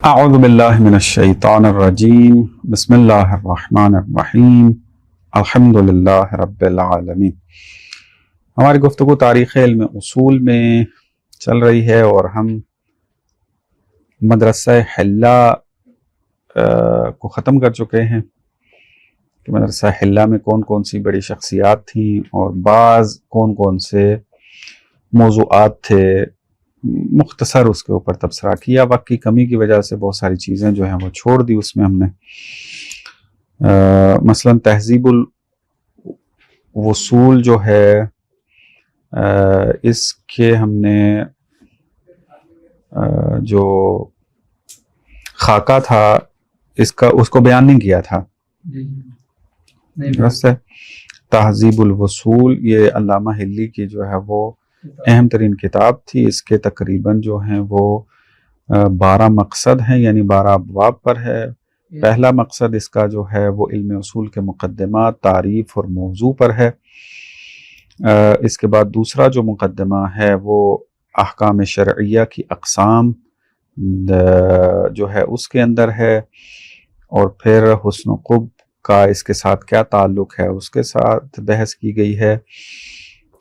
اعوذ باللہ من الشیطان الرجیم بسم اللہ الرحمن الرحیم الحمد للہ رب العالمین۔ ہماری گفتگو تاریخ علم اصول میں چل رہی ہے اور ہم مدرسہ حلہ کو ختم کر چکے ہیں کہ مدرسہ حلہ میں کون کون سی بڑی شخصیات تھیں اور بعض کون کون سے موضوعات تھے۔ مختصر اس کے اوپر تبصرہ کیا، وقت کی کمی کی وجہ سے بہت ساری چیزیں جو ہیں وہ چھوڑ دی اس میں ہم نے۔ مثلا تہذیب الوصول جو ہے اس کے ہم نے جو خاکہ تھا اس کو بیان نہیں کیا تھا، درست ہے۔ تہذیب الوصول یہ علامہ حلی کی جو ہے وہ اہم ترین کتاب تھی۔ اس کے تقریباً جو ہیں وہ 12 مقصد ہیں، یعنی 12 ابواب پر ہے۔ پہلا مقصد اس کا جو ہے وہ علم اصول کے مقدمات، تعریف اور موضوع پر ہے۔ اس کے بعد دوسرا جو مقدمہ ہے وہ احکام شرعیہ کی اقسام جو ہے اس کے اندر ہے، اور پھر حسن و قبح کا اس کے ساتھ کیا تعلق ہے اس کے ساتھ بحث کی گئی ہے،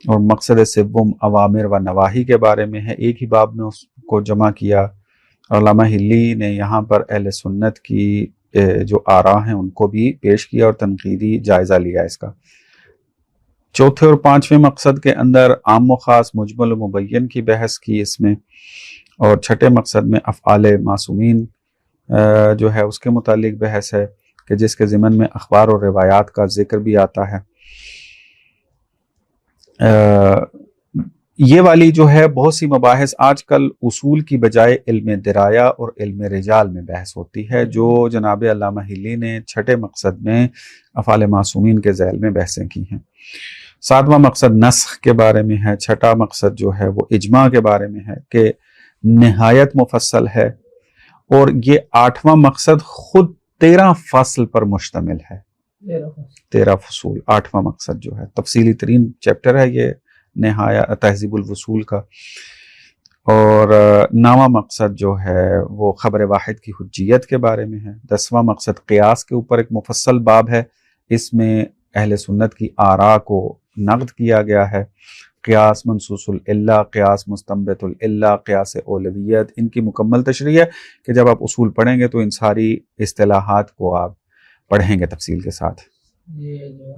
اور مقصد سوم اوامر و نواہی کے بارے میں ہے۔ ایک ہی باب میں اس کو جمع کیا۔ علامہ حلی نے یہاں پر اہل سنت کی جو آراء ہیں ان کو بھی پیش کیا اور تنقیدی جائزہ لیا اس کا۔ چوتھے اور پانچویں مقصد کے اندر عام و خاص، مجمل و مبین کی بحث کی اس میں، اور چھٹے مقصد میں افعال معصومین جو ہے اس کے متعلق بحث ہے کہ جس کے ضمن میں اخبار اور روایات کا ذکر بھی آتا ہے۔ یہ والی جو ہے بہت سی مباحث آج کل اصول کی بجائے علم درایا اور علم رجال میں بحث ہوتی ہے، جو جناب علامہ حلی نے چھٹے مقصد میں افعال معصومین کے ذیل میں بحثیں کی ہیں۔ ساتواں مقصد نسخ کے بارے میں ہے۔ چھٹا مقصد جو ہے وہ اجماع کے بارے میں ہے کہ نہایت مفصل ہے، اور یہ 8واں مقصد خود 13 فصل پر مشتمل ہے۔ 13 فصول، 8واں مقصد جو ہے تفصیلی ترین چیپٹر ہے یہ تہذیب الوصول کا۔ اور 9واں مقصد جو ہے وہ خبر واحد کی حجیت کے بارے میں ہے۔ 10واں مقصد قیاس کے اوپر ایک مفصل باب ہے، اس میں اہل سنت کی آراء کو نقد کیا گیا ہے۔ قیاس منصوص العلہ، قیاس مستنبط العلہ، قیاس اولویت، ان کی مکمل تشریح ہے کہ جب آپ اصول پڑھیں گے تو ان ساری اصطلاحات کو آپ پڑھیں گے تفصیل کے ساتھ۔ یہ جو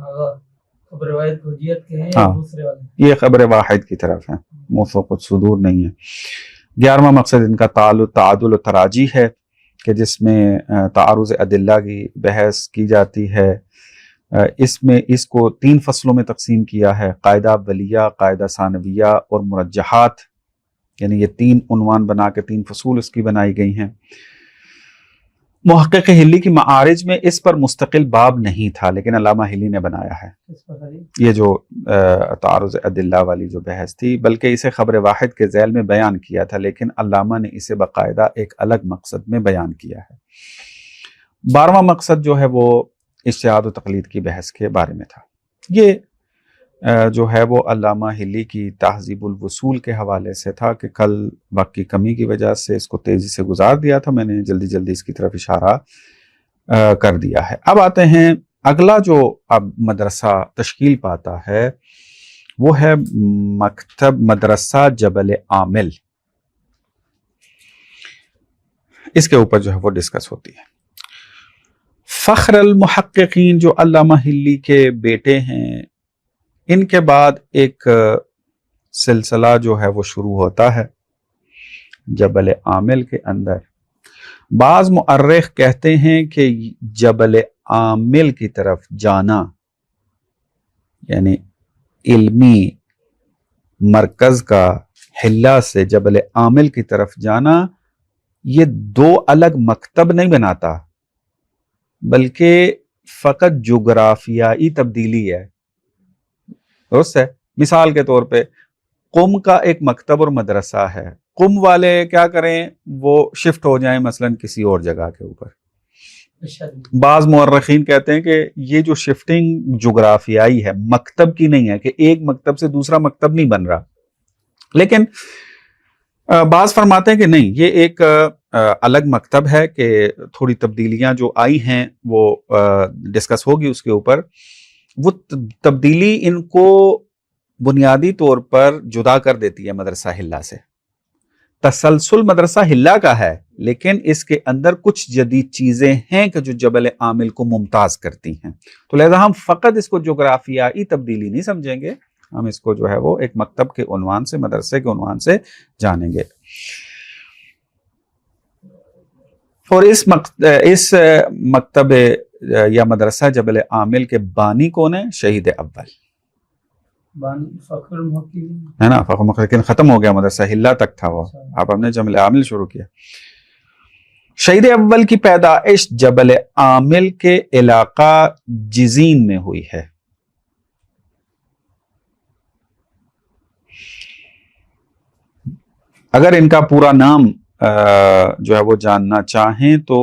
خبر واحد حجیت کے ہیں، ہاں، دوسرے والے یہ خبر واحد کی طرف ہے، موفق الصدور نہیں ہے۔ 11واں مقصد ان کا تعادل و تراجیح ہے کہ جس میں تعارض ادلہ کی بحث کی جاتی ہے۔ اس میں اس کو 3 فصلوں میں تقسیم کیا ہے، قاعدہ اولیہ، قاعدہ ثانویہ اور مرجحات، یعنی یہ 3 عنوان بنا کے 3 فصول اس کی بنائی گئی ہیں۔ محقق حلی کی معارج میں اس پر مستقل باب نہیں تھا، لیکن علامہ حلی نے بنایا ہے یہ جو تعارض ادلہ والی جو بحث تھی، بلکہ اسے خبر واحد کے ذیل میں بیان کیا تھا، لیکن علامہ نے اسے باقاعدہ ایک الگ مقصد میں بیان کیا ہے۔ 12واں مقصد جو ہے وہ اجتہاد و تقلید کی بحث کے بارے میں تھا۔ یہ جو ہے وہ علامہ حلی کی تہذیب الوصول کے حوالے سے تھا کہ کل وقت کی کمی کی وجہ سے اس کو تیزی سے گزار دیا تھا، میں نے جلدی جلدی اس کی طرف اشارہ کر دیا ہے۔ اب آتے ہیں اگلا جو اب مدرسہ تشکیل پاتا ہے وہ ہے مکتب مدرسہ جبل عامل۔ اس کے اوپر جو ہے وہ ڈسکس ہوتی ہے۔ فخر المحققین جو علامہ حلی کے بیٹے ہیں، ان کے بعد ایک سلسلہ جو ہے وہ شروع ہوتا ہے جبل عامل کے اندر۔ بعض مؤرخ کہتے ہیں کہ جبل عامل کی طرف جانا، یعنی علمی مرکز کا حلہ سے جبل عامل کی طرف جانا، یہ 2 الگ مکتب نہیں بناتا، بلکہ فقط جغرافیائی تبدیلی ہے، درست ہے۔ مثال کے طور پہ قم کا ایک مکتب اور مدرسہ ہے، قم والے کیا کریں، وہ شفٹ ہو جائیں مثلا کسی اور جگہ کے اوپر۔ بعض مورخین کہتے ہیں کہ یہ جو شفٹنگ جغرافیائی ہے، مکتب کی نہیں ہے، کہ ایک مکتب سے دوسرا مکتب نہیں بن رہا، لیکن بعض فرماتے ہیں کہ نہیں، یہ ایک الگ مکتب ہے کہ تھوڑی تبدیلیاں جو آئی ہیں وہ ڈسکس ہوگی اس کے اوپر. وہ تبدیلی ان کو بنیادی طور پر جدا کر دیتی ہے مدرسہ ہلہ سے. تسلسل مدرسہ ہلہ کا ہے لیکن اس کے اندر کچھ جدید چیزیں ہیں کہ جو جبل عامل کو ممتاز کرتی ہیں. تو لہذا ہم فقط اس کو جغرافیائی تبدیلی نہیں سمجھیں گے, ہم اس کو جو ہے وہ ایک مکتب کے عنوان سے, مدرسے کے عنوان سے جانیں گے. اور اس مکتب یا مدرسہ جبل عامل کے بانی کون ہے؟ شہید اول فخر المحققین ہے نا. فخر المحققین ختم ہو گیا, مدرسہ ہلہ تک تھا وہ, اب ہم نے جبل عامل شروع کیا. شہید اول کی پیدائش جبل عامل کے علاقہ جزین میں ہوئی ہے. اگر ان کا پورا نام جو ہے وہ جاننا چاہیں تو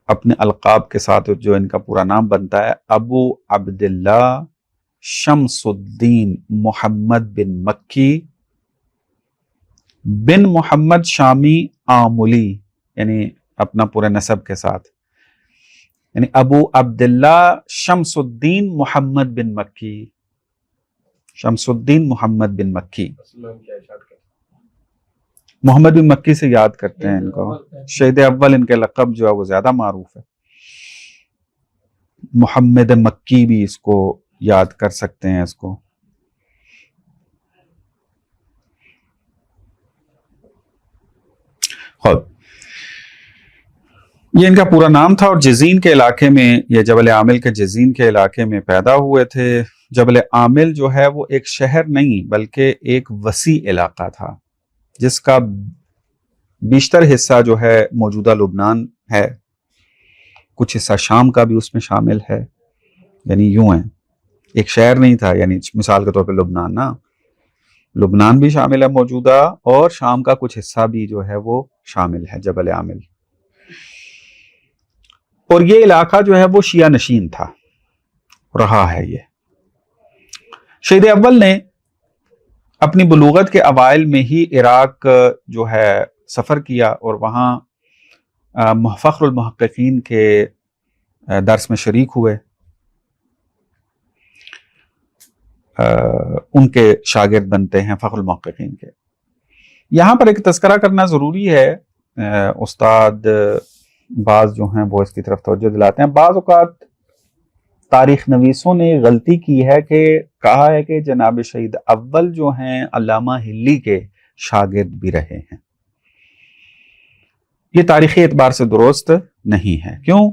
اپنے القاب کے ساتھ جو ان کا پورا نام بنتا ہے, ابو عبداللہ شمس الدین محمد بن مکی بن محمد شامی آملی, یعنی اپنا پورے نسب کے ساتھ, یعنی ابو عبداللہ شمس الدین محمد بن مکی, شمس الدین محمد بن مکی. محمد بن مکی سے یاد کرتے ہیں ان کو. شہید اول ان کے لقب جو ہے وہ زیادہ معروف ہے. محمد مکی بھی اس کو یاد کر سکتے ہیں اس کو. خود یہ ان کا پورا نام تھا, اور جزین کے علاقے میں, یہ جبل عامل کے جزین کے علاقے میں پیدا ہوئے تھے. جبل عامل جو ہے وہ ایک شہر نہیں بلکہ ایک وسیع علاقہ تھا جس کا بیشتر حصہ جو ہے موجودہ لبنان ہے, کچھ حصہ شام کا بھی اس میں شامل ہے. یعنی یوں ہے, ایک شہر نہیں تھا, یعنی مثال کے طور پہ لبنان نا, لبنان بھی شامل ہے موجودہ, اور شام کا کچھ حصہ بھی جو ہے وہ شامل ہے جبل عامل. اور یہ علاقہ جو ہے وہ شیعہ نشین تھا, رہا ہے یہ. شہید اول نے اپنی بلوغت کے اوائل میں ہی عراق جو ہے سفر کیا, اور وہاں فخر المحققین کے درس میں شریک ہوئے, ان کے شاگرد بنتے ہیں فخر المحققین کے. یہاں پر ایک تذکرہ کرنا ضروری ہے, استاد بعض جو ہیں وہ اس کی طرف توجہ دلاتے ہیں. بعض اوقات تاریخ نویسوں نے غلطی کی ہے کہ کہا ہے کہ جناب شہید اول جو ہیں علامہ ہلی کے شاگرد بھی رہے ہیں. یہ تاریخی اعتبار سے درست نہیں ہے. کیوں؟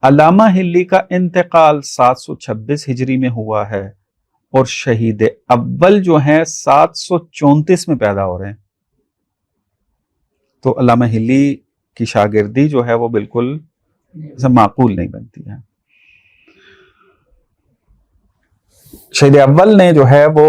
علامہ ہلی کا انتقال 726 ہجری میں ہوا ہے, اور شہید اول جو ہیں 734 میں پیدا ہو رہے ہیں. تو علامہ ہلی کی شاگردی جو ہے وہ بالکل معقول نہیں بنتی ہے. شہید اول نے جو ہے وہ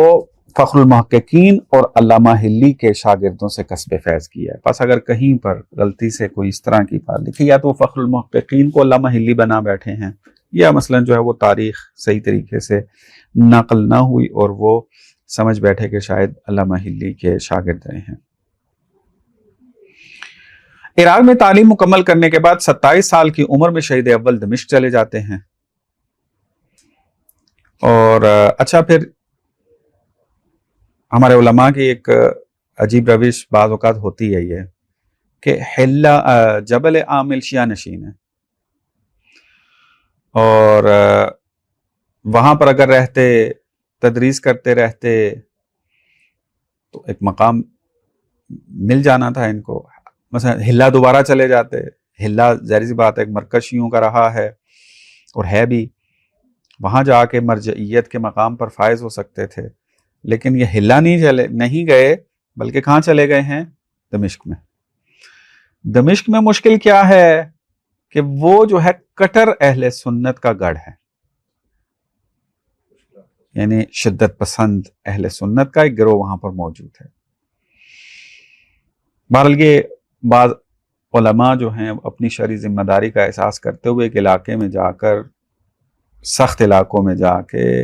فخر المحققین اور علامہ ہلی کے شاگردوں سے کسب فیض کیا ہے. بس اگر کہیں پر غلطی سے کوئی اس طرح کی بات لکھی, یا تو فخر المحققین کو علامہ ہلی بنا بیٹھے ہیں, یا مثلا جو ہے وہ تاریخ صحیح طریقے سے نقل نہ ہوئی اور وہ سمجھ بیٹھے کہ شاید علامہ ہلی کے شاگرد رہے ہیں. عراق میں تعلیم مکمل کرنے کے بعد 27 سال کی عمر میں شہید اول دمشق چلے جاتے ہیں. اور اچھا, پھر ہمارے علماء کی ایک عجیب روش بعض اوقات ہوتی ہے یہ کہ جبل عامل شیعہ نشین ہے, اور وہاں پر اگر رہتے, تدریس کرتے رہتے تو ایک مقام مل جانا تھا ان کو. مثلا ہلہ دوبارہ چلے جاتے, ہلہ ظاہر سی بات ہے ایک مرکز شیعوں کا رہا ہے اور ہے بھی, وہاں جا کے مرجعیت کے مقام پر فائز ہو سکتے تھے. لیکن یہ ہلہ نہیں گئے بلکہ کہاں چلے گئے ہیں؟ دمشق میں. دمشق میں مشکل کیا ہے کہ وہ جو ہے کٹر اہل سنت کا گڑھ ہے, یعنی شدت پسند اہل سنت کا ایک گروہ وہاں پر موجود ہے. بہرحال یہ بعض علماء جو ہیں اپنی شرعی ذمہ داری کا احساس کرتے ہوئے ایک علاقے میں جا کر, سخت علاقوں میں جا کے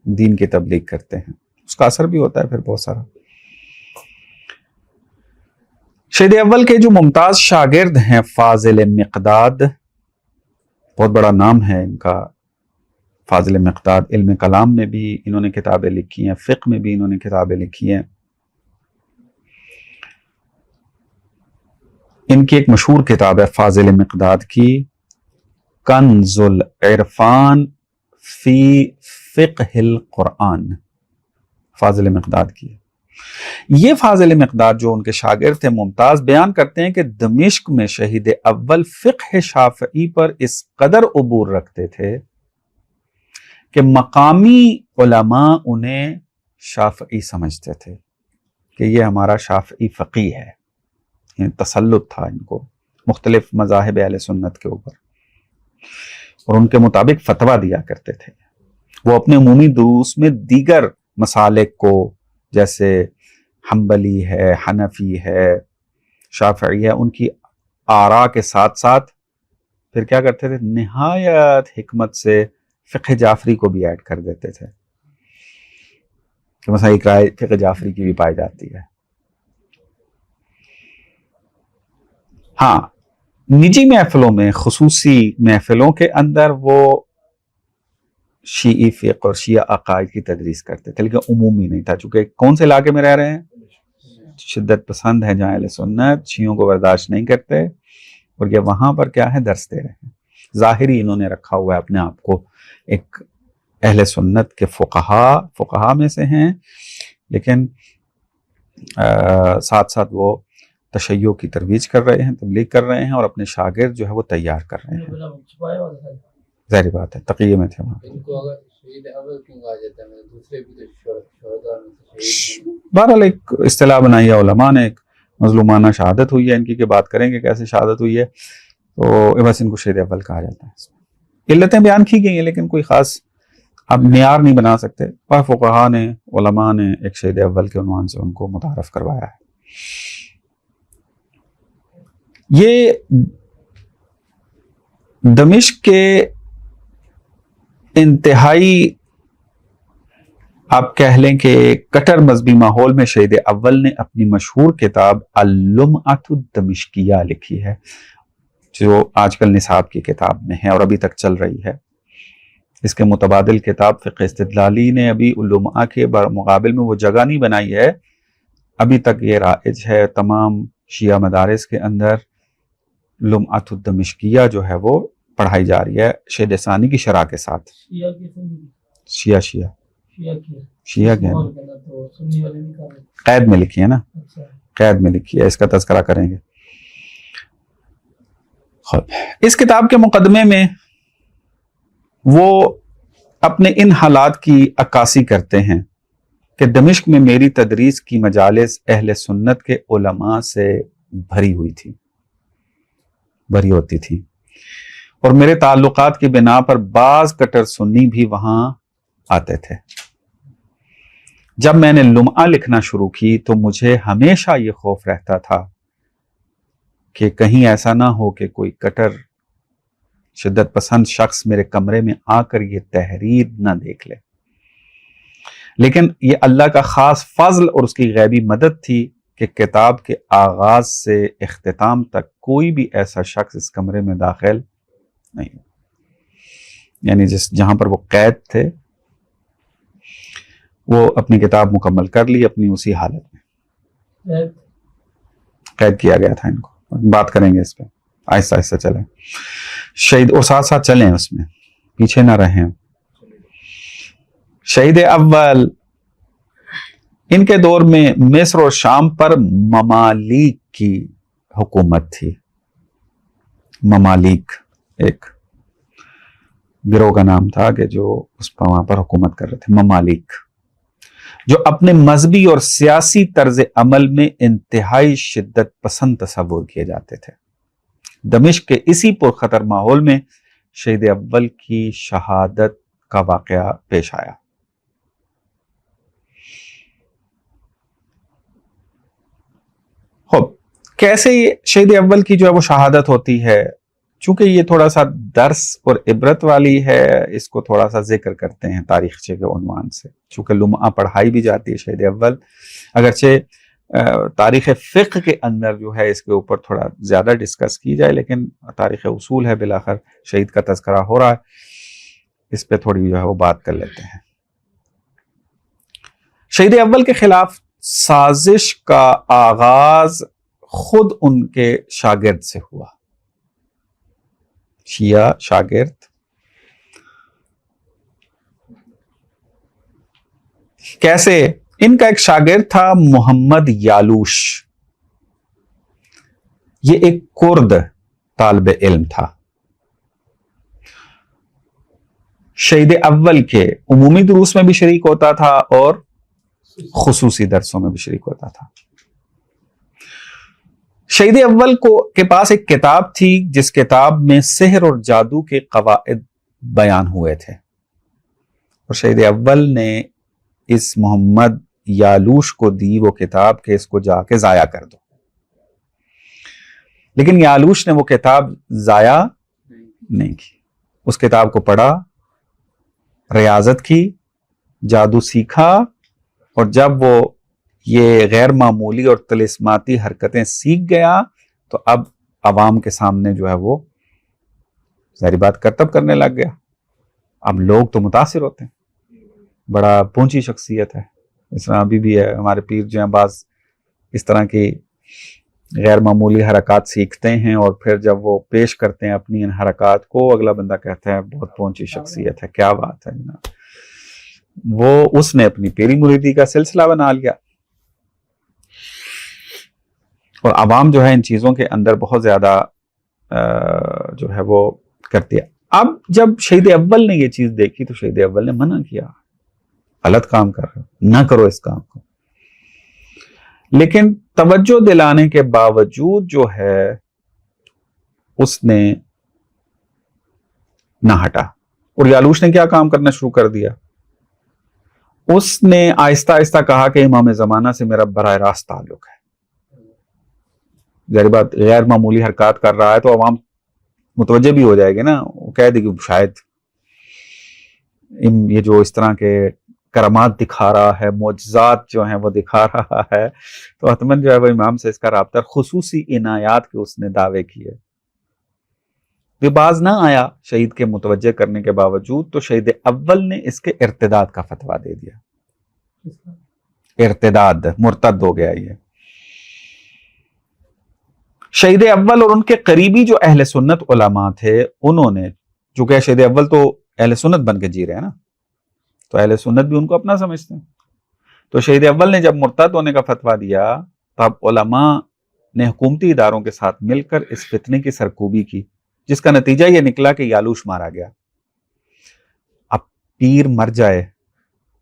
دین کی تبلیغ کرتے ہیں. اس کا اثر بھی ہوتا ہے پھر بہت سارا. شہید اول کے جو ممتاز شاگرد ہیں فاضل مقداد، بہت بڑا نام ہے ان کا، فاضل مقداد، علم کلام میں بھی انہوں نے کتابیں لکھی ہیں، فقہ میں بھی انہوں نے کتابیں لکھی ہیں۔ ان کی ایک مشہور کتاب ہے فاضل مقداد کی، کنز العرفان فی فقہ القرآن، فاضل مقداد کی۔ یہ فاضل مقداد جو ان کے شاگرد تھے ممتاز، بیان کرتے ہیں کہ دمشق میں شہید اول فقہ شافعی پر اس قدر عبور رکھتے تھے کہ مقامی علماء انہیں شافعی سمجھتے تھے کہ یہ ہمارا شافعی فقیہ ہے، یعنی تسلط تھا ان کو مختلف مذاہب اہل سنت کے اوپر، اور ان کے مطابق فتویٰ دیا کرتے تھے۔ وہ اپنے عمومی دروس میں دیگر مسالک کو، جیسے حنبلی ہے، حنفی ہے، شافعی ہے، ان کی آراء کے ساتھ ساتھ پھر کیا کرتے تھے، نہایت حکمت سے فقہ جعفری کو بھی ایڈ کر دیتے تھے کہ مثلا ایک رائے فقہ جعفری کی بھی پائی جاتی ہے۔ ہاں، نجی محفلوں میں، خصوصی محفلوں کے اندر وہ شیعی فقہ اور شیعہ عقائد کی تدریس کرتے تھے، لیکن عمومی نہیں تھا، چونکہ کون سے علاقے میں رہ رہے ہیں، شدت پسند ہے جہاں اہل سنت شیعوں کو برداشت نہیں کرتے، اور یہ وہاں پر کیا ہے، درس دے رہے ہیں۔ ظاہری انہوں نے رکھا ہوا ہے اپنے آپ کو ایک اہل سنت کے فقہا میں سے ہیں، لیکن ساتھ ساتھ وہ تشیع کی ترویج کر رہے ہیں، تبلیغ کر رہے ہیں، اور اپنے شاگرد جو ہے وہ تیار کر رہے ہیں۔ ظاہری بات ہے، تقیہ میں تھے وہاں۔ ان کو اگر شہید اول کیوں کہا جاتا ہے، دوسرے بھی تو شہداء میں سے شہید ہیں۔ بہرحال ایک اصطلاح بنائی ہے علماء نے، ایک مظلومانہ شہادت ہوئی ہے ان کی، کہ بات کریں گے کیسے شہادت ہوئی ہے، تو بس ان کو شہید اول کہا جاتا ہے۔ علتیں بیان کی گئی ہیں لیکن کوئی خاص اب معیار نہیں بنا سکتے، پر فقہا نے، علماء نے ایک شہید اول کے عنوان سے ان کو متعارف کروایا ہے۔ یہ دمشق کے انتہائی آپ کہہ لیں کہ کٹر مذہبی ماحول میں شہید اول نے اپنی مشہور کتاب اللمعۃ الدمشقیہ لکھی ہے، جو آج کل نصاب کی کتاب میں ہے اور ابھی تک چل رہی ہے۔ اس کے متبادل کتاب فقہ استدلالی نے ابھی اللمعہ کے مقابل میں وہ جگہ نہیں بنائی ہے، ابھی تک یہ رائج ہے تمام شیعہ مدارس کے اندر، لمعۃ الدمشقیہ جو ہے وہ پڑھائی جا رہی ہے شہید ثانی کی شرح کے ساتھ۔ شیعہ کیا قید میں لکھی ہے نا، قید میں لکھی ہے، اس کا تذکرہ کریں گے۔ اس کتاب کے مقدمے میں وہ اپنے ان حالات کی عکاسی کرتے ہیں کہ دمشق میں میری تدریس کی مجالس اہل سنت کے علماء سے بھری ہوتی تھی، اور میرے تعلقات کی بنا پر بعض کٹر سنی بھی وہاں آتے تھے۔ جب میں نے لمعہ لکھنا شروع کی تو مجھے ہمیشہ یہ خوف رہتا تھا کہ کہیں ایسا نہ ہو کہ کوئی کٹر شدت پسند شخص میرے کمرے میں آ کر یہ تحریر نہ دیکھ لے، لیکن یہ اللہ کا خاص فضل اور اس کی غیبی مدد تھی کہ کتاب کے آغاز سے اختتام تک کوئی بھی ایسا شخص اس کمرے میں داخل نہیں، یعنی جہاں پر وہ قید تھے وہ اپنی کتاب مکمل کر لی اپنی اسی حالت میں، قید کیا گیا تھا ان کو۔ بات کریں گے اس پہ، آہستہ آہستہ چلیں شہید، اور ساتھ ساتھ چلیں، اس میں پیچھے نہ رہیں۔ شہید اول ان کے دور میں مصر اور شام پر ممالک کی حکومت تھی۔ ممالک ایک گروہ کا نام تھا کہ جو اس پر وہاں پر حکومت کر رہے تھے، ممالک، جو اپنے مذہبی اور سیاسی طرز عمل میں انتہائی شدت پسند تصور کیے جاتے تھے۔ دمشق کے اسی پرخطر ماحول میں شہید اول کی شہادت کا واقعہ پیش آیا۔ کیسے شہید اول کی جو ہے وہ شہادت ہوتی ہے، چونکہ یہ تھوڑا سا درس اور عبرت والی ہے، اس کو تھوڑا سا ذکر کرتے ہیں تاریخچے کے عنوان سے، چونکہ لمعہ پڑھائی بھی جاتی ہے شہید اول، اگرچہ تاریخ فقہ کے اندر جو ہے اس کے اوپر تھوڑا زیادہ ڈسکس کی جائے، لیکن تاریخ اصول ہے، بالآخر شہید کا تذکرہ ہو رہا ہے، اس پہ تھوڑی جو ہے وہ بات کر لیتے ہیں۔ شہید اول کے خلاف سازش کا آغاز خود ان کے شاگرد سے ہوا، شیعہ شاگرد کیسے؟ ان کا ایک شاگرد تھا محمد یالوش، یہ ایک کرد طالب علم تھا، شہید اول کے عمومی دروس میں بھی شریک ہوتا تھا اور خصوصی درسوں میں بھی شریک ہوتا تھا۔ شہید اول کے پاس ایک کتاب تھی جس کتاب میں سحر اور جادو کے قواعد بیان ہوئے تھے، اور شہید اول نے اس محمد یالوش کو دی وہ کتاب کہ اس کو جا کے ضائع کر دو، لیکن یالوش نے وہ کتاب ضائع نہیں کی، اس کتاب کو پڑھا، ریاضت کی، جادو سیکھا، اور جب وہ یہ غیر معمولی اور طلسماتی حرکتیں سیکھ گیا تو اب عوام کے سامنے جو ہے وہ ظاہری بات کرتب کرنے لگ گیا۔ اب لوگ تو متاثر ہوتے ہیں، بڑا پونچی شخصیت ہے، اس طرح ابھی بھی ہے، ہمارے پیر جو ہیں بعض اس طرح کی غیر معمولی حرکات سیکھتے ہیں اور پھر جب وہ پیش کرتے ہیں اپنی ان حرکات کو، اگلا بندہ کہتا ہے بہت پونچی شخصیت ہے، کیا بات ہے جناب۔ وہ اس نے اپنی پیری مریدی کا سلسلہ بنا لیا، اور عوام جو ہے ان چیزوں کے اندر بہت زیادہ جو ہے وہ کرتی ہے۔ اب جب شہید اول نے یہ چیز دیکھی تو شہید اول نے منع کیا، غلط کام کر رہے ہو، نہ کرو اس کام کو، لیکن توجہ دلانے کے باوجود جو ہے اس نے نہ ہٹا، اور یالوش نے کیا کام کرنا شروع کر دیا، اس نے آہستہ آہستہ کہا کہ امام زمانہ سے میرا براہ راست تعلق ہے۔ ظاہر بات غیر معمولی حرکات کر رہا ہے تو عوام متوجہ بھی ہو جائے گی نا، وہ کہہ دے کہ شاید یہ جو اس طرح کے کرامات دکھا رہا ہے، معجزات جو ہیں وہ دکھا رہا ہے، تو حتماً جو ہے وہ امام سے اس کا رابطہ، خصوصی عنایات کے اس نے دعوے کیے۔ یہ باز نہ آیا شہید کے متوجہ کرنے کے باوجود، تو شہید اول نے اس کے ارتداد کا فتویٰ دے دیا، ارتداد، مرتد ہو گیا یہ۔ شہید اول اور ان کے قریبی جو اہل سنت علماء تھے، انہوں نے، چونکہ شہید اول تو اہل سنت بن کے جی رہے ہیں نا، تو اہل سنت بھی ان کو اپنا سمجھتے ہیں، تو شہید اول نے جب مرتد ہونے کا فتویٰ دیا تو اب علماء نے حکومتی اداروں کے ساتھ مل کر اس فتنے کی سرکوبی کی، جس کا نتیجہ یہ نکلا کہ یالوش مارا گیا۔ اب پیر مر جائے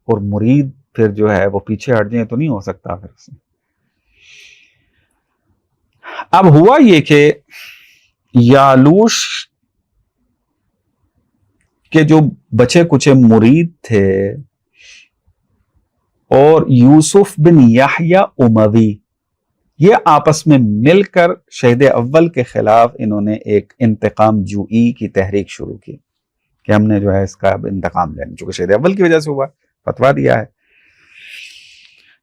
اور مرید پھر جو ہے وہ پیچھے ہٹ جائیں تو نہیں ہو سکتا پھر اس میں۔ اب ہوا یہ کہ یالوش کے جو بچے کچھ مرید تھے اور یوسف بن یحییٰ اموی، یہ آپس میں مل کر شہید اول کے خلاف انہوں نے ایک انتقام جوئی کی تحریک شروع کی کہ ہم نے جو ہے اس کا اب انتقام لینا، چونکہ شہید اول کی وجہ سے ہوا، فتویٰ دیا ہے۔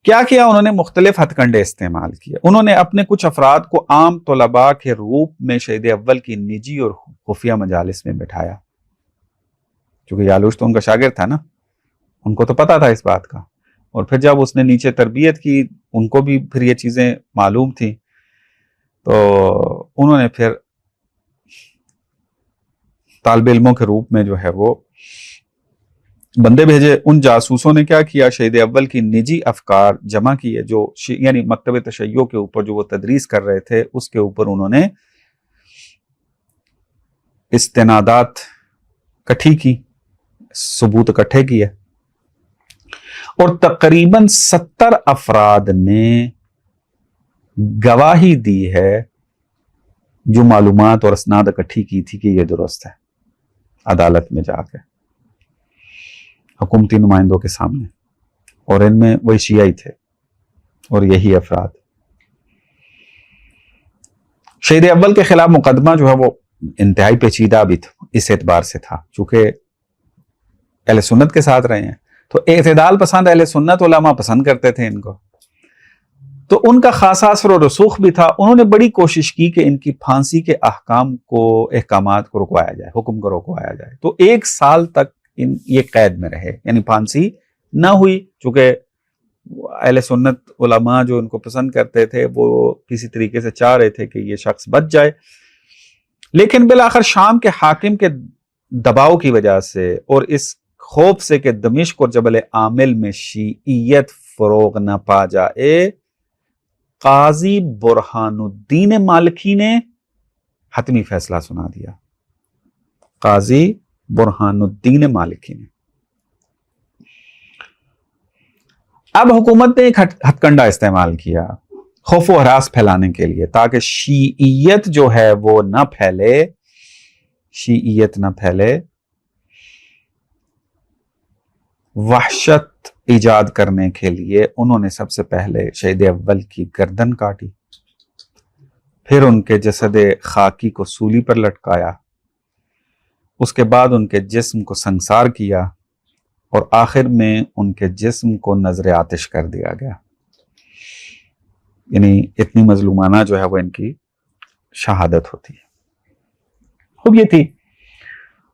کیا انہوں نے مختلف ہتھ کنڈے استعمال کیے۔ انہوں نے اپنے کچھ افراد کو عام طلباء کے روپ میں شہید اول کی نجی اور خفیہ مجالس میں بٹھایا، چونکہ یالوش تو ان کا شاگرد تھا نا، ان کو تو پتا تھا اس بات کا، اور پھر جب اس نے نیچے تربیت کی، ان کو بھی پھر یہ چیزیں معلوم تھیں، تو انہوں نے پھر طالب علموں کے روپ میں جو ہے وہ بندے بھیجے۔ ان جاسوسوں نے کیا کیا، شہید اول کی نجی افکار جمع کیے، جو یعنی مکتب تشیع کے اوپر جو وہ تدریس کر رہے تھے اس کے اوپر انہوں نے استنادات اکٹھی کی، ثبوت اکٹھے کیے، اور تقریباً 70 افراد نے گواہی دی ہے جو معلومات اور اسناد اکٹھی کی تھی کہ یہ درست ہے، عدالت میں جا کے حکومتی نمائندوں کے سامنے، اور ان میں وہی شیعہ تھے اور یہی افراد۔ شہید اول کے خلاف مقدمہ جو ہے وہ انتہائی پیچیدہ بھی اس اعتبار سے تھا، چونکہ اہل سنت کے ساتھ رہے ہیں، تو اعتدال پسند اہل سنت علماء پسند کرتے تھے ان کو، تو ان کا خاصا اثر و رسوخ بھی تھا. انہوں نے بڑی کوشش کی کہ ان کی پھانسی کے احکامات کو رکوایا جائے, حکم کو رکوایا جائے. تو 1 سال تک یہ قید میں رہے, یعنی پھانسی نہ ہوئی. چونکہ اہل سنت علماء جو ان کو پسند کرتے تھے وہ کسی طریقے سے چاہ رہے تھے کہ یہ شخص بچ جائے. لیکن بالآخر شام کے حاکم کے دباؤ کی وجہ سے اور اس خوف سے کہ دمشق اور جبل عامل میں شیعیت فروغ نہ پا جائے, قاضی برہان الدین مالکی نے حتمی فیصلہ سنا دیا. قاضی برہان الدین مالکی نے. اب حکومت نے ایک ہتھ کنڈا استعمال کیا خوف و ہراس پھیلانے کے لیے, تاکہ شیعیت جو ہے وہ نہ پھیلے, شیعیت نہ پھیلے. وحشت ایجاد کرنے کے لیے انہوں نے سب سے پہلے شہید اول کی گردن کاٹی, پھر ان کے جسد خاکی کو سولی پر لٹکایا, اس کے بعد ان کے جسم کو سنگسار کیا, اور آخر میں ان کے جسم کو نظر آتش کر دیا گیا. یعنی اتنی مظلومانہ جو ہے وہ ان کی شہادت ہوتی ہے. خوب یہ تھی,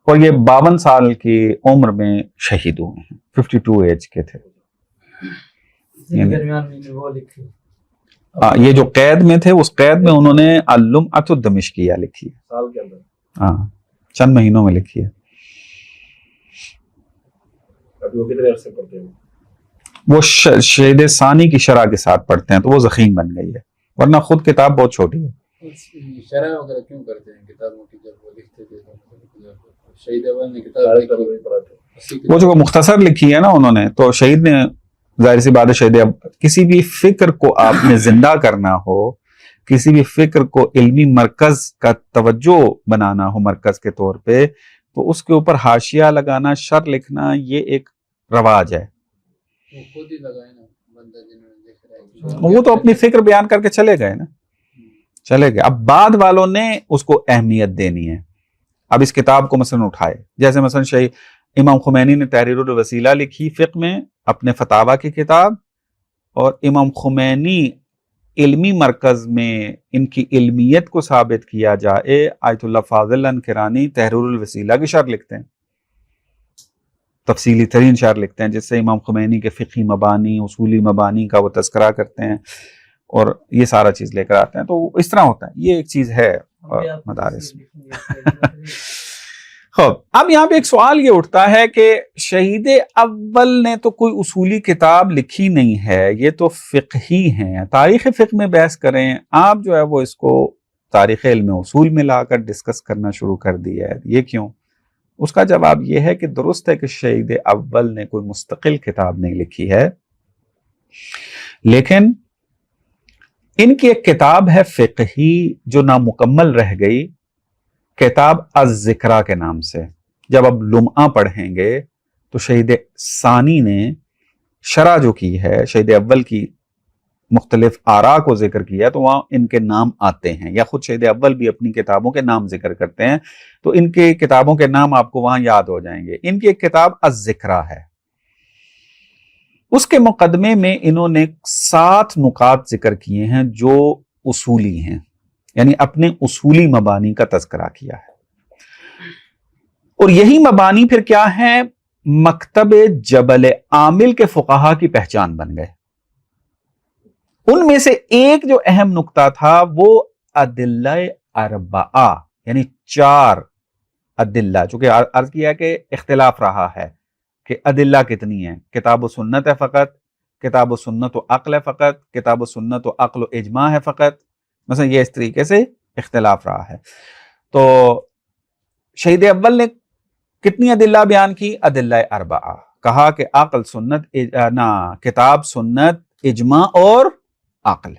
اور یہ 52 سال کی عمر میں شہید ہوئے ہیں, 52 ایج کے تھے. درمیان میں وہ لکھی یہ جو قید میں تھے, اس قید میں انہوں نے اللمعۃ الدمشقیہ لکھی ہے, سال کے اندر, ہاں چند مہینوں میں لکھی ہے. وہ کتنے عرصے پڑھتے ہیں؟ وہ شہید ثانی کی شرح کے ساتھ پڑھتے ہیں تو وہ ضخیم بن گئی ہے, ورنہ خود کتاب بہت چھوٹی ہے. شرح وغیرہ کیوں کرتے ہیں کتابوں کی جب وہ لکھتے تھے؟ شہید اول نے کتاب وہ جو مختصر لکھی ہے نا انہوں نے, تو شہید نے ظاہر سی بات ہے, شہید کسی بھی فکر کو آپ نے زندہ کرنا ہو, کسی بھی فکر کو علمی مرکز کا توجہ بنانا ہو مرکز کے طور پہ, تو اس کے اوپر حاشیہ لگانا, شر لکھنا, یہ ایک رواج ہے. وہ خود ہی لگائے نا بندہ جنہوں نے لکھ رہا ہے, وہ تو اپنی فکر بیان کر کے چلے گئے نا, چلے گئے. اب بعد والوں نے اس کو اہمیت دینی ہے. اب اس کتاب کو مثلا اٹھائے, جیسے مثلا امام خمینی نے تحریر الوسیلہ لکھی فقہ میں, اپنے فتاوی کی کتاب, اور امام خمینی علمی مرکز میں ان کی علمیت کو ثابت کیا جائے, آیت اللہ فاضل انکرانی تحریر الوسیلہ کی شرح لکھتے ہیں, تفصیلی ترین شرح لکھتے ہیں, جس سے امام خمینی کے فقہی مبانی, اصولی مبانی کا وہ تذکرہ کرتے ہیں, اور یہ سارا چیز لے کر آتے ہیں. تو اس طرح ہوتا ہے, یہ ایک چیز ہے مدارس میں. خوب, اب یہاں پہ ایک سوال یہ اٹھتا ہے کہ شہید اول نے تو کوئی اصولی کتاب لکھی نہیں ہے, یہ تو فقہی ہیں, تاریخ فقہ میں بحث کریں. آپ جو ہے وہ اس کو تاریخ علم اصول میں لا کر ڈسکس کرنا شروع کر دیا ہے, یہ کیوں؟ اس کا جواب یہ ہے کہ درست ہے کہ شہید اول نے کوئی مستقل کتاب نہیں لکھی ہے, لیکن ان کی ایک کتاب ہے فقہی جو نامکمل رہ گئی, کتاب الذکرہ کے نام سے. جب اب لمعہ پڑھیں گے تو شہید ثانی نے شرح جو کی ہے, شہید اول کی مختلف آراء کو ذکر کیا, تو وہاں ان کے نام آتے ہیں, یا خود شہید اول بھی اپنی کتابوں کے نام ذکر کرتے ہیں, تو ان کے کتابوں کے نام آپ کو وہاں یاد ہو جائیں گے. ان کی ایک کتاب الذکرہ ہے, اس کے مقدمے میں انہوں نے 7 نکات ذکر کیے ہیں جو اصولی ہیں, یعنی اپنے اصولی مبانی کا تذکرہ کیا ہے. اور یہی مبانی پھر کیا ہے, مکتب جبل عامل کے فقہا کی پہچان بن گئے. ان میں سے ایک جو اہم نکتہ تھا وہ ادلہ اربعہ, یعنی 4 ادلہ, چونکہ عرض کیا کہ اختلاف رہا ہے کہ ادلہ کتنی ہیں, کتاب و سنت ہے فقط, کتاب و سنت و عقل ہے فقط, کتاب و سنت و عقل و اجماع ہے فقط, مثلا یہ اس طریقے سے اختلاف رہا ہے. تو شہید اول نے کتنی ادلہ بیان کی؟ ادلہ اربعہ. کہا کہ عقل, سنت, کتاب, سنت, اجماع اور عقل.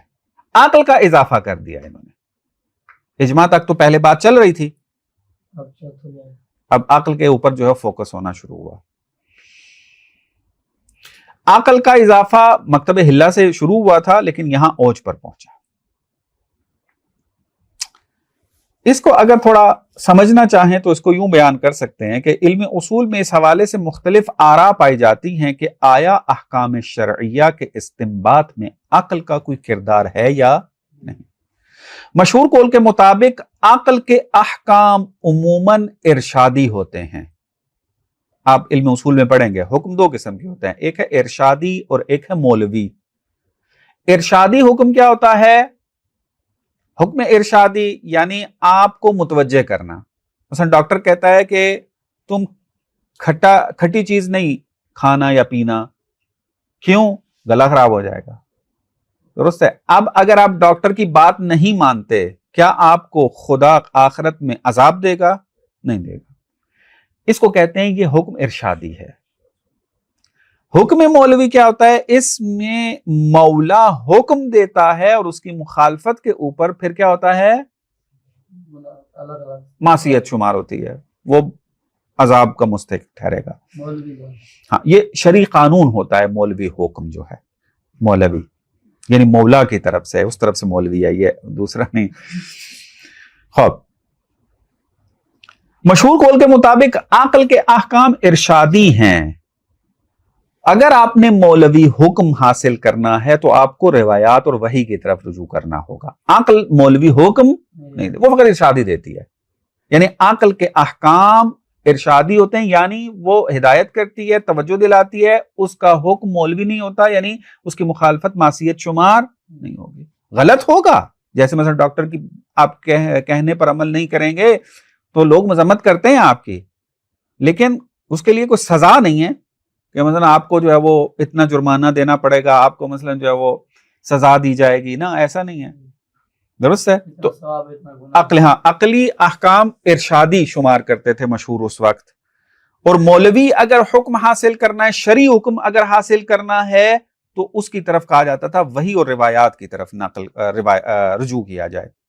عقل کا اضافہ کر دیا انہوں نے, اجماع تک تو پہلے بات چل رہی تھی, اب عقل کے اوپر جو ہے فوکس ہونا شروع ہوا. عقل کا اضافہ مکتب حلہ سے شروع ہوا تھا, لیکن یہاں اوج پر پہنچا. اس کو اگر تھوڑا سمجھنا چاہیں تو اس کو یوں بیان کر سکتے ہیں کہ علم اصول میں اس حوالے سے مختلف آراء پائی جاتی ہیں کہ آیا احکام شرعیہ کے استنباط میں عقل کا کوئی کردار ہے یا نہیں۔ مشہور قول کے مطابق عقل کے احکام عموماً ارشادی ہوتے ہیں۔ آپ علم اصول میں پڑھیں گے حکم دو قسم کے ہوتے ہیں، ایک ہے ارشادی اور ایک ہے مولوی۔ ارشادی حکم کیا ہوتا ہے؟ حکم ارشادی یعنی آپ کو متوجہ کرنا۔ مثلا ڈاکٹر کہتا ہے کہ تم کھٹی چیز نہیں کھانا یا پینا، کیوں؟ گلا خراب ہو جائے گا، درست ہے۔ اب اگر آپ ڈاکٹر کی بات نہیں مانتے، کیا آپ کو خدا آخرت میں عذاب دے گا؟ نہیں دے گا۔ اس کو کہتے ہیں یہ حکم ارشادی ہے۔ حکم مولوی کیا ہوتا ہے؟ اس میں مولا حکم دیتا ہے اور اس کی مخالفت کے اوپر پھر کیا ہوتا ہے؟ معصیت شمار ہوتی ہے، وہ عذاب کا مستحق ٹھہرے گا۔ ہاں، یہ شرعی قانون ہوتا ہے مولوی حکم جو ہے، مولوی یعنی مولا کی طرف سے، اس طرف سے مولوی ہے، یہ دوسرا نہیں۔ خوب، مشہور قول کے مطابق عقل کے احکام ارشادی ہیں۔ اگر آپ نے مولوی حکم حاصل کرنا ہے تو آپ کو روایات اور وحی کی طرف رجوع کرنا ہوگا۔ عقل مولوی حکم نہیں، وہ فقط ارشادی دیتی ہے، یعنی عقل کے احکام ارشادی ہوتے ہیں، یعنی وہ ہدایت کرتی ہے، توجہ دلاتی ہے، اس کا حکم مولوی نہیں ہوتا، یعنی اس کی مخالفت معصیت شمار نہیں ہوگی۔ غلط ہوگا، جیسے مثلا ڈاکٹر کی آپ کہنے پر عمل نہیں کریں گے تو لوگ مذمت کرتے ہیں آپ کی، لیکن اس کے لیے کوئی سزا نہیں ہے کہ مثلا آپ کو جو ہے وہ اتنا جرمانہ دینا پڑے گا، آپ کو مثلا جو ہے وہ سزا دی جائے گی، نا، ایسا نہیں ہے، درست ہے۔ تو عقلی احکام ارشادی شمار کرتے تھے مشہور اس وقت، اور مولوی اگر حکم حاصل کرنا ہے، شرعی حکم اگر حاصل کرنا ہے تو اس کی طرف کہا جاتا تھا وحی اور روایات کی طرف رجوع کیا جائے۔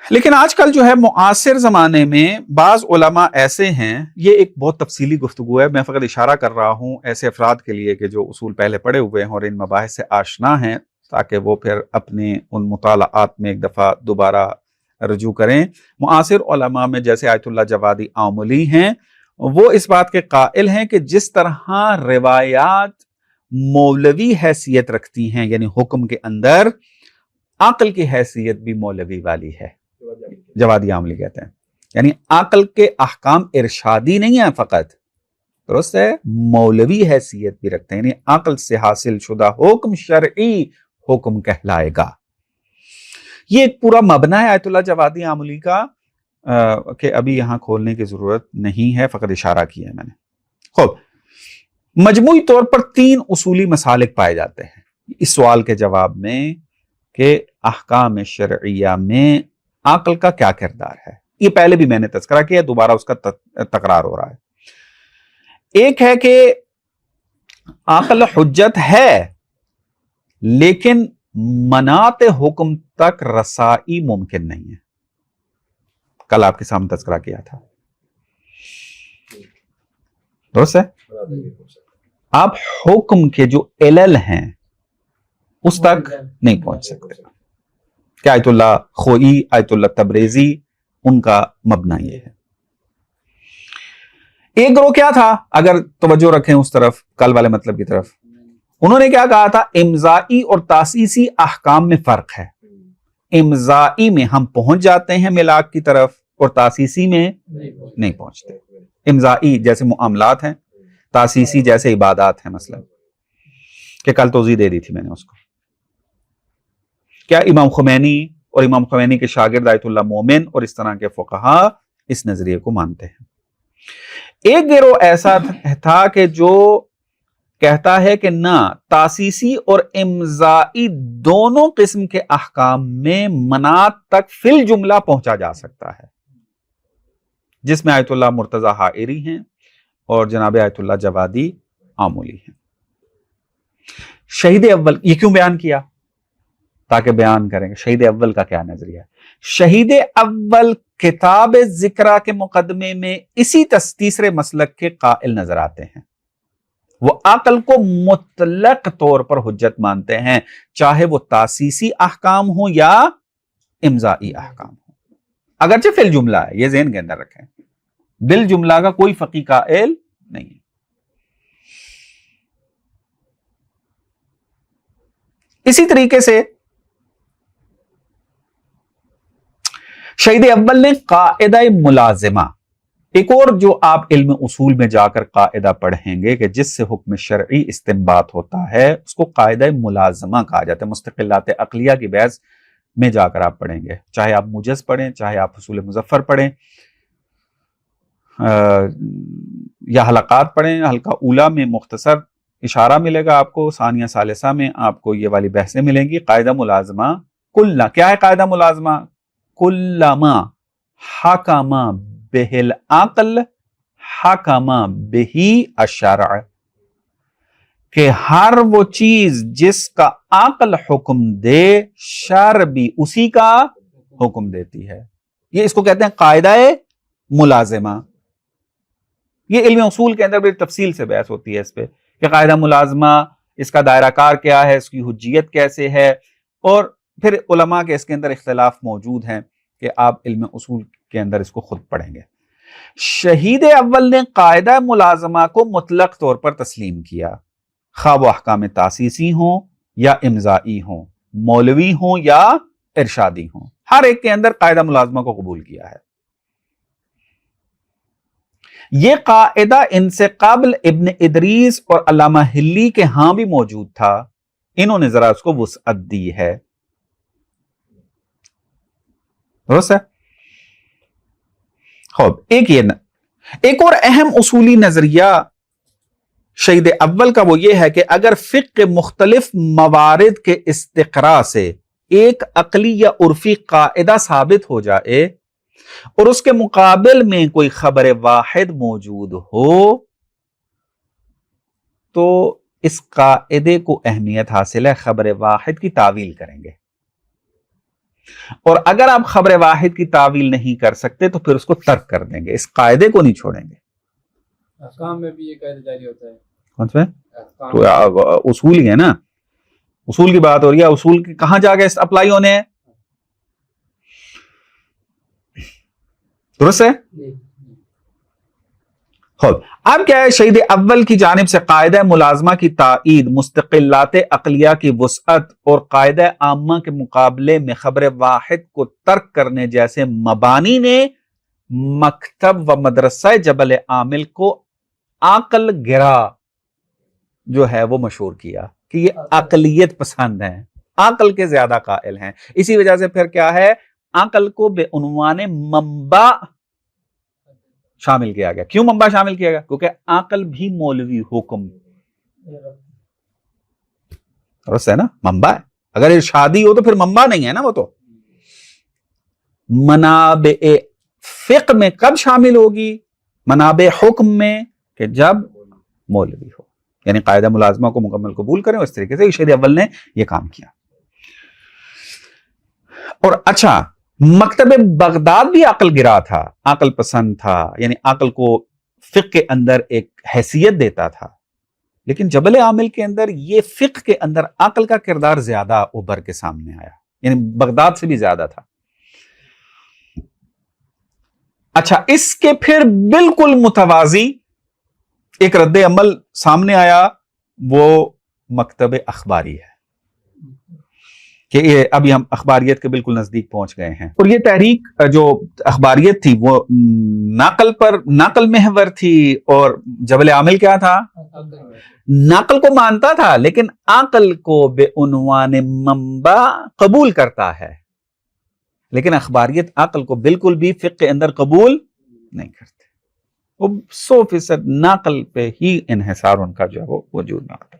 لیکن آج کل جو ہے معاصر زمانے میں بعض علماء ایسے ہیں، یہ ایک بہت تفصیلی گفتگو ہے، میں فقط اشارہ کر رہا ہوں ایسے افراد کے لیے کہ جو اصول پہلے پڑھے ہوئے ہیں اور ان مباحث سے آشنا ہیں، تاکہ وہ پھر اپنے ان مطالعات میں ایک دفعہ دوبارہ رجوع کریں۔ معاصر علماء میں جیسے آیت اللہ جوادی آملی ہیں، وہ اس بات کے قائل ہیں کہ جس طرح روایات مولوی حیثیت رکھتی ہیں، یعنی حکم کے اندر، عقل کی حیثیت بھی مولوی والی ہے، جوادی عاملی کہتے ہیں، یعنی عقل کے احکام ارشادی نہیں ہیں فقط، درست ہے، مولوی حیثیت بھی رکھتے ہیں، یعنی عقل سے حاصل شدہ حکم شرعی حکم کہلائے گا۔ یہ ایک پورا مبنی ہے آیت اللہ جوادی عاملی کا، کہ ابھی یہاں کھولنے کی ضرورت نہیں ہے، فقط اشارہ کیا ہے میں نے۔ خوب، مجموعی طور پر 3 اصولی مسالک پائے جاتے ہیں اس سوال کے جواب میں کہ احکام شرعیہ میں عقل کا کیا کردار ہے۔ یہ پہلے بھی میں نے تذکرہ کیا، دوبارہ اس کا تکرار ہو رہا ہے۔ ایک ہے کہ عقل حجت ہے، لیکن مناط حکم تک رسائی ممکن نہیں ہے، کل آپ کے سامنے تذکرہ کیا تھا، درست ہے۔ آپ حکم کے جو علل ہیں اس تک نہیں پہنچ سکتے، کہ آیت اللہ خوئی، آیت اللہ تبریزی، ان کا مبنی یہ ہے۔ ایک گروہ کیا تھا، اگر توجہ رکھیں اس طرف، کل والے مطلب کی طرف، انہوں نے کیا کہا تھا؟ امضائی اور تاسیسی احکام میں فرق ہے۔ امضائی میں ہم پہنچ جاتے ہیں ملاک کی طرف، اور تاسیسی میں نہیں پہنچتے۔ امضائی جیسے معاملات ہیں، تاسیسی جیسے عبادات ہیں، مثلا کہ کل توضیح دے دی تھی میں نے اس کو۔ کیا امام خمینی اور امام خمینی کے شاگرد آیت اللہ مومن اور اس طرح کے فقہا اس نظریے کو مانتے ہیں۔ ایک گروہ ایسا تھا کہ جو کہتا ہے کہ نہ، تاسیسی اور امضائی دونوں قسم کے احکام میں مناط تک فی الجملہ پہنچا جا سکتا ہے، جس میں آیت اللہ مرتضی حائری ہیں اور جناب آیت اللہ جوادی آملی ہیں۔ شہید اول یہ کیوں بیان کیا؟ تاکہ بیان کریں گے شہید اول کا کیا نظریہ ہے۔ شہید اول کتاب ذکرہ کے مقدمے میں اسی تیسرے مسلک کے قائل نظر آتے ہیں۔ وہ عقل کو مطلق طور پر حجت مانتے ہیں، چاہے وہ تاسیسی احکام ہوں یا امضائی احکام ہوں، اگرچہ فی الجملہ ہے، یہ ذہن کے اندر رکھیں، بالجملہ کا کوئی فقی قائل نہیں ہے۔ اسی طریقے سے شہید اول نے قاعدہ ملازمہ، ایک اور جو آپ علم اصول میں جا کر قاعدہ پڑھیں گے کہ جس سے حکم شرعی استنباط ہوتا ہے، اس کو قاعدہ ملازمہ کہا جاتا ہے۔ مستقلات عقلیہ کی بحث میں جا کر آپ پڑھیں گے، چاہے آپ موجز پڑھیں، چاہے آپ حصول مظفر پڑھیں یا حلقات پڑھیں۔ حلقہ اولا میں مختصر اشارہ ملے گا آپ کو، ثانیہ ثالثہ میں آپ کو یہ والی بحثیں ملیں گی۔ قاعدہ ملازمہ کلّا، کیا ہے قاعدہ ملازمہ؟ کلّما حکم بہ العقل حکم بہ الشرع، کہ ہر وہ چیز جس کا عقل حکم دے، شرع بھی اسی کا حکم دیتی ہے۔ یہ اس کو کہتے ہیں قاعدہ ملازمہ۔ یہ علم اصول کے اندر بھی تفصیل سے بحث ہوتی ہے اس پہ کہ قاعدہ ملازمہ، اس کا دائرہ کار کیا ہے، اس کی حجیت کیسے ہے، اور پھر علماء کے اس کے اندر اختلاف موجود ہیں کہ آپ علم اصول کے اندر اس کو خود پڑھیں گے۔ شہید اول نے قاعدہ ملازمہ کو مطلق طور پر تسلیم کیا، خواہ وہ احکام تاسیسی ہوں یا امضائی ہوں، مولوی ہوں یا ارشادی ہوں، ہر ایک کے اندر قاعدہ ملازمہ کو قبول کیا ہے۔ یہ قاعدہ ان سے قبل ابن ادریس اور علامہ ہلی کے ہاں بھی موجود تھا، انہوں نے ذرا اس کو وسعت دی ہے۔ درست ہے؟ خوب، ایک اور اہم اصولی نظریہ شہید اول کا وہ یہ ہے کہ اگر فقہ کے مختلف موارد کے استقراء سے ایک عقلی یا عرفی قاعدہ ثابت ہو جائے اور اس کے مقابل میں کوئی خبر واحد موجود ہو تو اس قاعدے کو اہمیت حاصل ہے، خبر واحد کی تعویل کریں گے، اور اگر آپ خبر واحد کی تعویل نہیں کر سکتے تو پھر اس کو ترک کر دیں گے، اس قاعدے کو نہیں چھوڑیں گے۔ احکام میں بھی یہ قاعدہ جاری ہوتا ہے؟ کون سے؟ تو اصول ہی ہے نا، اصول کی بات ہو رہی ہے، اصول کی کہاں جا کے اپلائی ہونے ہیں؟ درست ہے؟ اب کیا ہے، شہید اول کی جانب سے قاعدہ ملازمہ کی تائید، مستقلات عقلیہ کی وسعت اور قاعدہ عامہ کے مقابلے میں خبر واحد کو ترک کرنے جیسے مبانی نے مکتب و مدرسہ جبل عامل کو عقل گرا جو ہے وہ مشہور کیا کہ یہ عقلیت پسند ہیں، عقل کے زیادہ قائل ہیں۔ اسی وجہ سے پھر کیا ہے، عقل کو بے عنوان منبع شامل کیا گیا۔ کیوں منبع شامل کیا گیا؟ کیونکہ عقل بھی مولوی حکم، درست ہے نا، منبع ہے۔ اگر ارشادی ہو تو پھر منبع نہیں ہے نا، وہ تو منابع فقہ میں کب شامل ہوگی؟ منابع حکم میں، کہ جب مولوی ہو، یعنی قاعدہ ملازمہ کو مکمل قبول کریں، اور اس طریقے سے شہید اول نے یہ کام کیا۔ اور اچھا، مکتب بغداد بھی عقل گرا تھا، عقل پسند تھا، یعنی عقل کو فقہ کے اندر ایک حیثیت دیتا تھا، لیکن جبل عامل کے اندر یہ فقہ کے اندر عقل کا کردار زیادہ ابھر کے سامنے آیا، یعنی بغداد سے بھی زیادہ تھا۔ اچھا، اس کے پھر بالکل متوازی ایک رد عمل سامنے آیا، وہ مکتب اخباری ہے، کہ ابھی ہم اخباریت کے بالکل نزدیک پہنچ گئے ہیں۔ اور یہ تحریک جو اخباریت تھی وہ نقل محور تھی، اور جبل عامل کیا تھا؟ نقل کو مانتا تھا لیکن عقل کو بے عنوان منبع قبول کرتا ہے، لیکن اخباریت عقل کو بالکل بھی فقہ کے اندر قبول نہیں کرتے، وہ 100% نقل پہ ہی انحصار ان کا جو ہے وہ وجود میں آتا ہے۔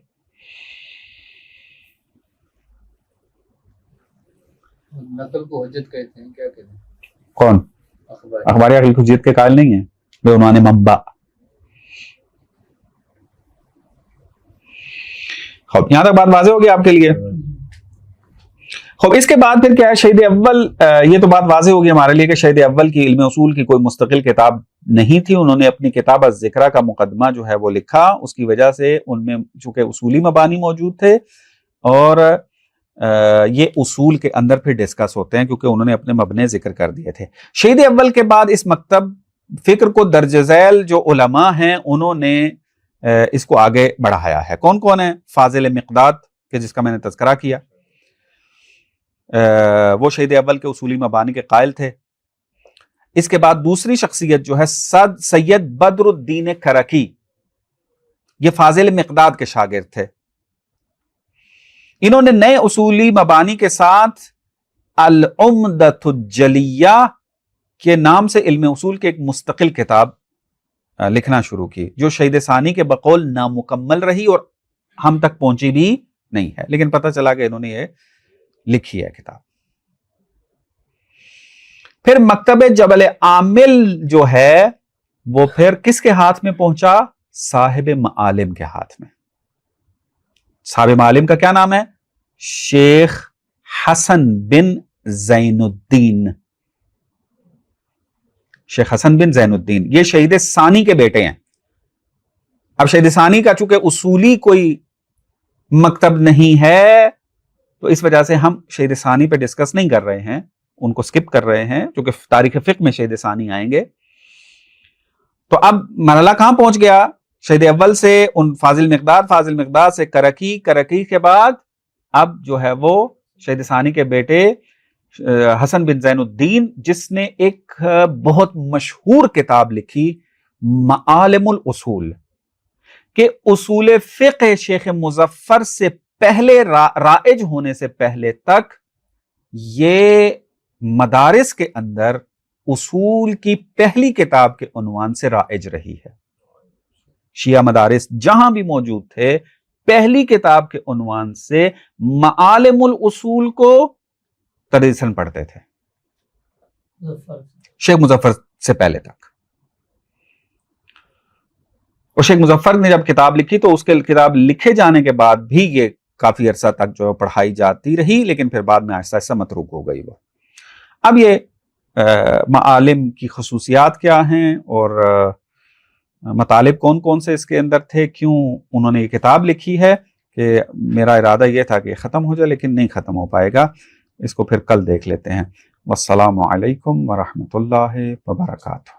نقل کو حجت کہتے ہیں، کیا کہتے ہیں؟ کون؟ اخباری عقل کی حجت کے قائل نہیں ہیں، بے عنوان منبع۔ خوب، یہاں تک بات واضح ہوگی آپ کے لیے؟ خوب، اس کے بعد پھر کیا ہے، شہید اول، یہ تو بات واضح ہوگی ہمارے لیے کہ شہید اول کی علم اصول کی کوئی مستقل کتاب نہیں تھی، انہوں نے اپنی کتاب الذکرہ کا مقدمہ جو ہے وہ لکھا، اس کی وجہ سے ان میں چونکہ اصولی مبانی موجود تھے اور یہ اصول کے اندر پھر ڈسکس ہوتے ہیں، کیونکہ انہوں نے اپنے مبنے ذکر کر دیے تھے۔ شہید اول کے بعد اس مکتب فکر کو درج ذیل جو علماء ہیں انہوں نے اس کو آگے بڑھایا ہے۔ کون کون ہے؟ فاضل مقداد کہ جس کا میں نے تذکرہ کیا، وہ شہید اول کے اصولی مبانی کے قائل تھے۔ اس کے بعد دوسری شخصیت جو ہے سید بدر الدین کرکی، یہ فاضل مقداد کے شاگرد تھے۔ انہوں نے نئے اصولی مبانی کے ساتھ العمدۃ الجلیہ کے نام سے علم اصول کے ایک مستقل کتاب لکھنا شروع کی، جو شہید ثانی کے بقول نامکمل رہی اور ہم تک پہنچی بھی نہیں ہے، لیکن پتہ چلا کہ انہوں نے یہ لکھی ہے کتاب۔ پھر مکتب جبل عامل جو ہے وہ پھر کس کے ہاتھ میں پہنچا؟ صاحب معالم کے ہاتھ میں۔ صاحب معالم کا کیا نام ہے؟ شیخ حسن بن زین الدین۔ شیخ حسن بن زین الدین یہ شہید ثانی کے بیٹے ہیں۔ اب شہید ثانی کا چونکہ اصولی کوئی مکتب نہیں ہے تو اس وجہ سے ہم شہید ثانی پہ ڈسکس نہیں کر رہے ہیں، ان کو سکپ کر رہے ہیں، کیونکہ تاریخ فقہ میں شہید ثانی آئیں گے۔ تو اب مرحلہ کہاں پہنچ گیا؟ شہید اول سے ان فاضل مقداد سے کرکی کے بعد اب جو ہے وہ شہید ثانی کے بیٹے حسن بن زین الدین، جس نے ایک بہت مشہور کتاب لکھی معالم الاصول، کہ اصول فقہ شیخ مظفر سے پہلے رائج ہونے سے پہلے تک یہ مدارس کے اندر اصول کی پہلی کتاب کے عنوان سے رائج رہی ہے۔ شیعہ مدارس جہاں بھی موجود تھے پہلی کتاب کے عنوان سے معالم الاصول کو تدریساً پڑھتے تھے، شیخ مظفر سے پہلے تک۔ اور شیخ مظفر نے جب کتاب لکھی تو اس کے کتاب لکھے جانے کے بعد بھی یہ کافی عرصہ تک جو پڑھائی جاتی رہی، لیکن پھر بعد میں آہستہ آہستہ متروک ہو گئی وہ۔ اب یہ معالم کی خصوصیات کیا ہیں اور مطالب کون کون سے اس کے اندر تھے، کیوں انہوں نے یہ کتاب لکھی ہے، کہ میرا ارادہ یہ تھا کہ ختم ہو جائے لیکن نہیں ختم ہو پائے گا، اس کو پھر کل دیکھ لیتے ہیں۔ والسلام علیکم ورحمۃ اللہ وبرکاتہ۔